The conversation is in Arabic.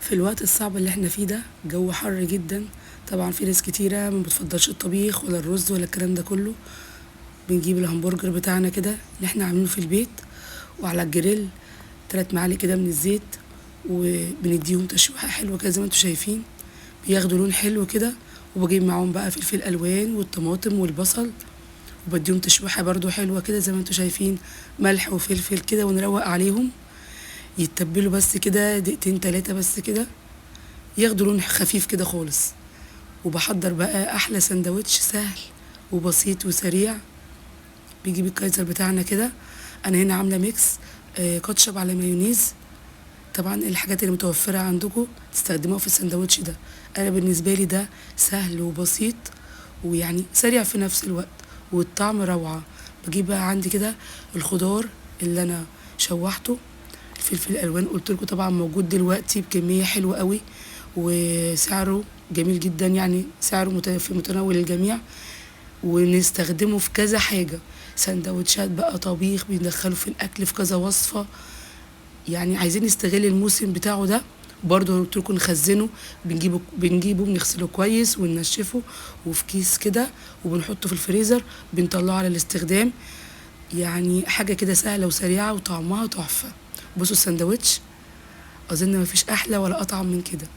في الوقت الصعب اللي احنا فيه ده، جو حر جدا. طبعا في ناس كتيرة ما بتفضلش الطبيخ ولا الرز ولا الكلام ده كله. بنجيب الهمبرجر بتاعنا كده اللي احنا عاملينه في البيت، وعلى الجريل 3 معالق كده من الزيت، وبنديهم تشويحة حلوة كده زي ما انتوا شايفين، بياخدوا لون حلو كده. وبجيب معاهم بقى فلفل الوان والطماطم والبصل، وبديهم تشويحة برضو حلوة كده زي ما انتوا شايفين، ملح وفلفل كده، ونروق عليهم يتبلوا بس كده دقيقتين 3 بس كده، ياخدوا لون خفيف كده خالص. وبحضر بقى احلى سندوتش سهل وبسيط وسريع. بيجيب الكايزر بتاعنا كده. انا هنا عامله ميكس كاتشب على مايونيز. طبعا الحاجات اللي متوفره عندكم تستخدموها في السندوتش ده. انا بالنسبه لي ده سهل وبسيط، ويعني سريع في نفس الوقت، والطعم روعه. بجيب بقى عندي كده الخضار اللي انا شوحته. الفلفل الالوان قلت لكم طبعا موجود دلوقتي بكميه حلوه قوي، وسعره جميل جدا، يعني سعره في متناول الجميع. ونستخدمه في كذا حاجه، سندوتشات بقى، طبيخ، بندخله في الاكل في كذا وصفه. يعني عايزين نستغل الموسم بتاعه ده. برضه قلت لكم نخزنه. بنجيبه بنغسله كويس وننشفه، وفي كيس كده، وبنحطه في الفريزر، بنطلعه على الاستخدام. يعني حاجه كده سهله وسريعه وطعمها تحفه. بصوا السندوتش، اظن مفيش احلى ولا اطعم من كده.